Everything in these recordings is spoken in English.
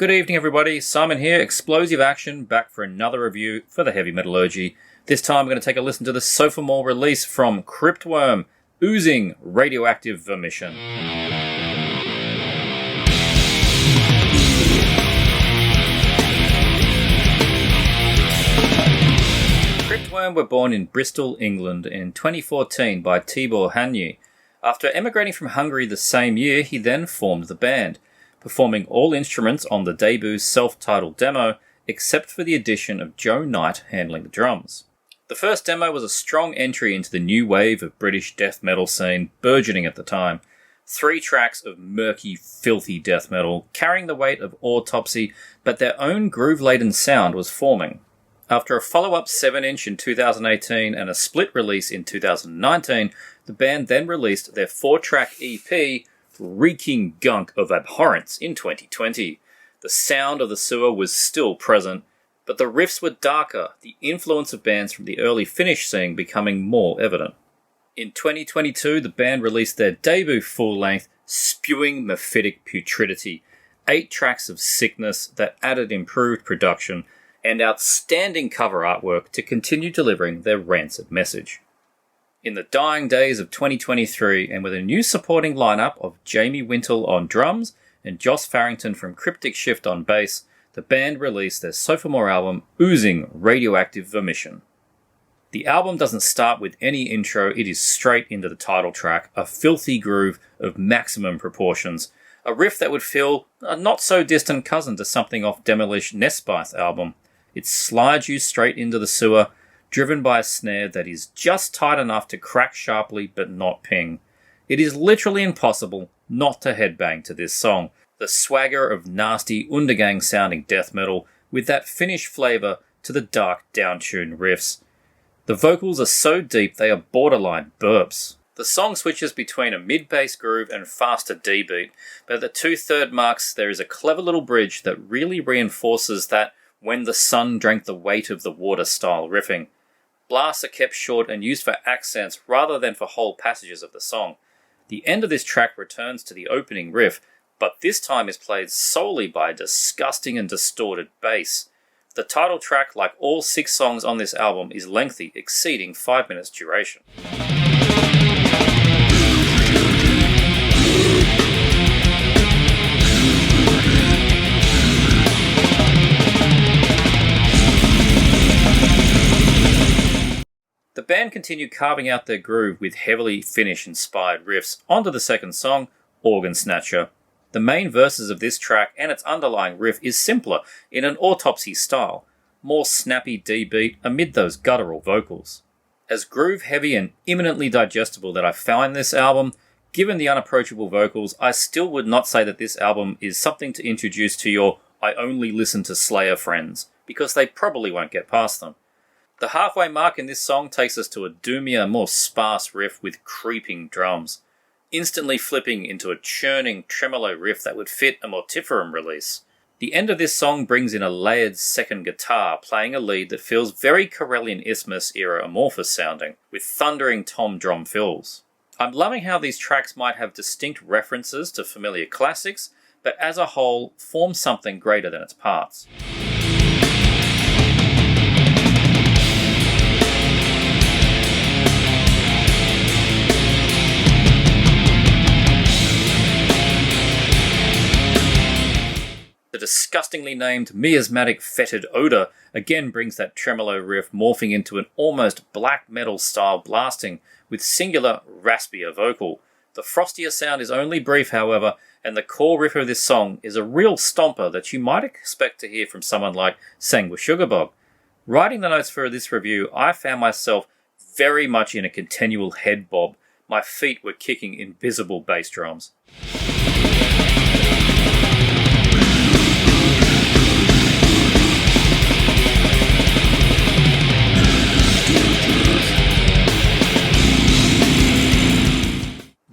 Good evening everybody, Simon here, Explosive Action, back for another review for the Heavy Metallurgy. This time we're going to take a listen to the sophomore release from Cryptworm, Oozing Radioactive Vomition. Cryptworm were born in Bristol, England in 2014 by Tibor Hanyi. After emigrating from Hungary the same year, he then formed the band, performing all instruments on the debut self-titled demo, except for the addition of Joe Knight handling the drums. The first demo was a strong entry into the new wave of British death metal scene, burgeoning at the time. 3 tracks of murky, filthy death metal, carrying the weight of autopsy, but their own groove-laden sound was forming. After a follow-up 7-inch in 2018 and a split release in 2019, the band then released their 4-track EP, Reeking Gunk of Abhorrence, in 2020. The sound of the sewer was still present, but the riffs were darker, the influence of bands from the early Finnish scene becoming more evident. In 2022, the band released their debut full-length, Spewing Mephitic Putridity, 8 tracks of sickness that added improved production and outstanding cover artwork to continue delivering their rancid message. In the dying days of 2023, and with a new supporting lineup of Jamie Wintle on drums and Joss Farrington from Cryptic Shift on bass, the band released their sophomore album, Oozing Radioactive Vomition. The album doesn't start with any intro, it is straight into the title track, a filthy groove of maximum proportions, a riff that would feel a not-so-distant cousin to something off Demolish Nesbith album. It slides you straight into the sewer, driven by a snare that is just tight enough to crack sharply but not ping. It is literally impossible not to headbang to this song. The swagger of nasty Undergang sounding death metal with that Finnish flavour to the dark downtuned riffs. The vocals are so deep they are borderline burps. The song switches between a mid-bass groove and faster D beat, but at the 2/3 marks there is a clever little bridge that really reinforces that when the sun drank the weight of the water style riffing. Blasts are kept short and used for accents rather than for whole passages of the song. The end of this track returns to the opening riff, but this time is played solely by a disgusting and distorted bass. The title track, like all 6 songs on this album, is lengthy, exceeding 5 minutes duration. The band continued carving out their groove with heavily Finnish-inspired riffs onto the second song, Organ Snatcher. The main verses of this track and its underlying riff is simpler in an autopsy style, more snappy D beat amid those guttural vocals. As groove-heavy and imminently digestible that I found this album, given the unapproachable vocals, I still would not say that this album is something to introduce to your I only listen to Slayer friends, because they probably won't get past them. The halfway mark in this song takes us to a doomier, more sparse riff with creeping drums, instantly flipping into a churning tremolo riff that would fit a Mortiferum release. The end of this song brings in a layered second guitar, playing a lead that feels very Karelian Isthmus era Amorphous sounding, with thundering tom drum fills. I'm loving how these tracks might have distinct references to familiar classics, but as a whole form something greater than its parts. The disgustingly named miasmatic fetid odour again brings that tremolo riff morphing into an almost black metal style blasting with singular raspier vocal. The frostier sound is only brief, however, and the core riff of this song is a real stomper that you might expect to hear from someone like Sangwa Sugarbog. Writing the notes for this review, I found myself very much in a continual head bob. My feet were kicking invisible bass drums.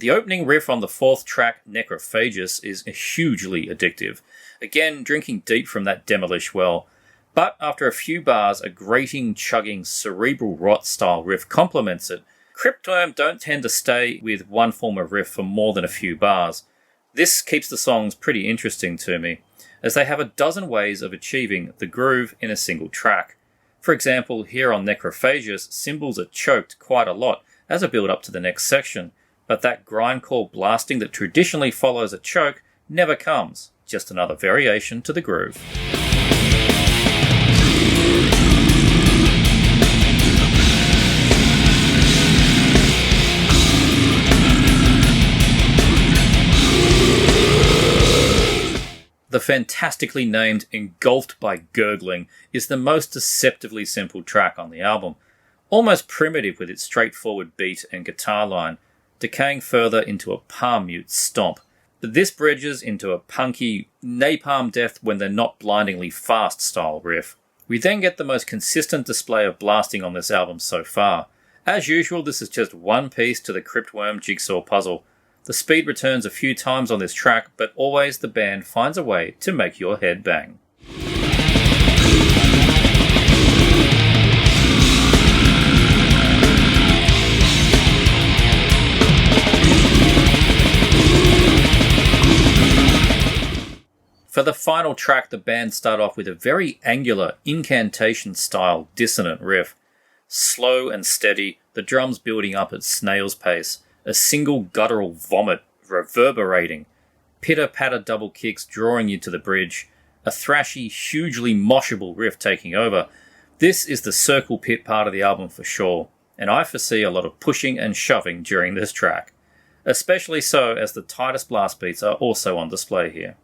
The opening riff on the 4th track, Necrophagus, is hugely addictive, again drinking deep from that Demolish well, but after a few bars, a grating, chugging, cerebral rot style riff complements it. Cryptworm don't tend to stay with one form of riff for more than a few bars. This keeps the songs pretty interesting to me. as they have a dozen ways of achieving the groove in a single track. For example, here on Necrophagius, cymbals are choked quite a lot as a build up to the next section, but that grindcore blasting that traditionally follows a choke never comes, just another variation to the groove. The fantastically named Engulfed by Gurgling is the most deceptively simple track on the album, almost primitive with its straightforward beat and guitar line, decaying further into a palm mute stomp. But this bridges into a punky napalm death when they're not blindingly fast style riff. We then get the most consistent display of blasting on this album so far. As usual, this is just one piece to the Cryptworm jigsaw puzzle. The speed returns a few times on this track, but always the band finds a way to make your head bang. For the final track, the band start off with a very angular, incantation-style dissonant riff. Slow and steady, the drums building up at snail's pace, a single guttural vomit reverberating, pitter-patter double kicks drawing you to the bridge, a thrashy, hugely moshable riff taking over. This is the circle pit part of the album for sure, and I foresee a lot of pushing and shoving during this track, especially so as the tightest blast beats are also on display here.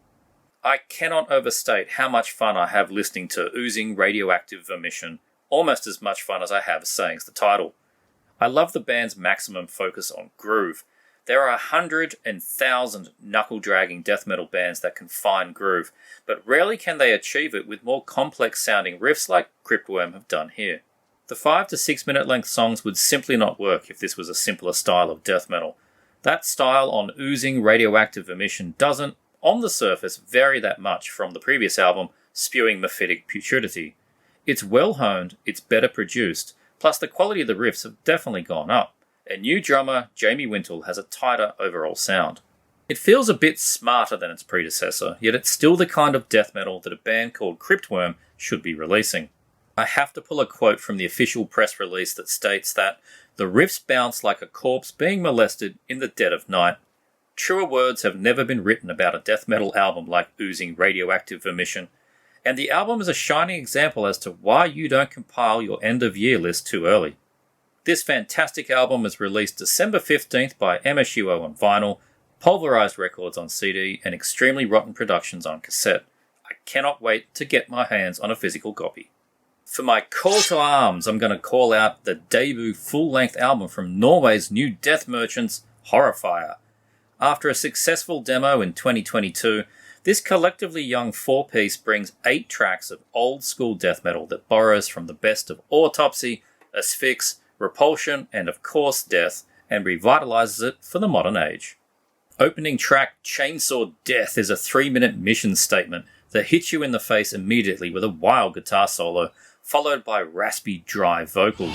I cannot overstate how much fun I have listening to Oozing Radioactive Vomition, almost as much fun as I have saying the title. I love the band's maximum focus on groove. There are 100 and 1,000 knuckle-dragging death metal bands that can find groove, but rarely can they achieve it with more complex-sounding riffs like Cryptworm have done here. The 5 to 6 minute length songs would simply not work if this was a simpler style of death metal. That style on Oozing Radioactive Vomition doesn't, on the surface, vary that much from the previous album, spewing mephitic putridity. It's well-honed, it's better produced, plus the quality of the riffs have definitely gone up. And new drummer Jamie Wintle has a tighter overall sound. It feels a bit smarter than its predecessor, yet it's still the kind of death metal that a band called Cryptworm should be releasing. I have to pull a quote from the official press release that states that the riffs bounce like a corpse being molested in the dead of night. Truer words have never been written about a death metal album like Oozing Radioactive Vomition, and the album is a shining example as to why you don't compile your end-of-year list too early. This fantastic album was released December 15th by MSUO on vinyl, Pulverized Records on CD, and Extremely Rotten Productions on cassette. I cannot wait to get my hands on a physical copy. For my call to arms, I'm going to call out the debut full-length album from Norway's new death merchants, Horrifier. After a successful demo in 2022, this collectively young four-piece brings 8 tracks of old-school death metal that borrows from the best of Autopsy, Asphyx, Repulsion, and of course Death, and revitalizes it for the modern age. Opening track Chainsaw Death is a 3-minute mission statement that hits you in the face immediately with a wild guitar solo, followed by raspy, dry vocals.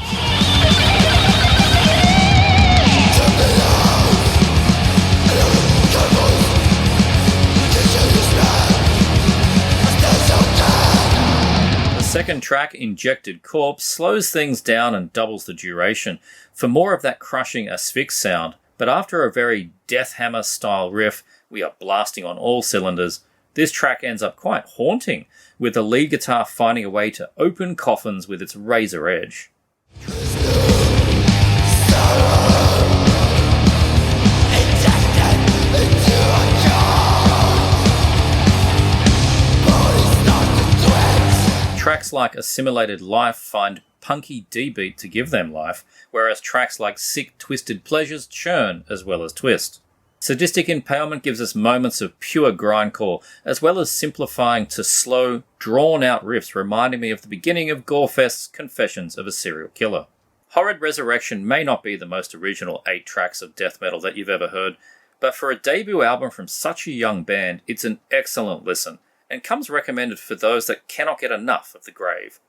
The second track, Injected Corpse, slows things down and doubles the duration for more of that crushing Asphyx sound, but after a very Death Hammer style riff, we are blasting on all cylinders. This track ends up quite haunting, with the lead guitar finding a way to open coffins with its razor edge. Tracks like Assimilated Life find punky D-beat to give them life, whereas tracks like Sick Twisted Pleasures churn as well as twist. Sadistic Impalement gives us moments of pure grindcore, as well as simplifying to slow, drawn-out riffs reminding me of the beginning of Gorefest's Confessions of a Serial Killer. Horrid Resurrection may not be the most original 8 tracks of death metal that you've ever heard, but for a debut album from such a young band, it's an excellent listen, and comes recommended for those that cannot get enough of the grave.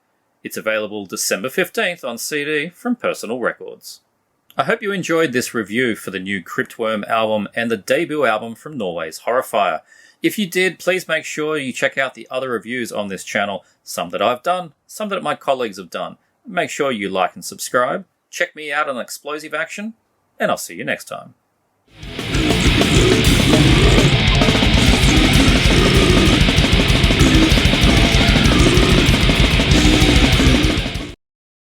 It's available December 15th on CD from Personal Records. I hope you enjoyed this review for the new Cryptworm album and the debut album from Norway's Horrifier. If you did, please make sure you check out the other reviews on this channel, some that I've done, some that my colleagues have done. Make sure you like and subscribe, check me out on Explosive Action, and I'll see you next time.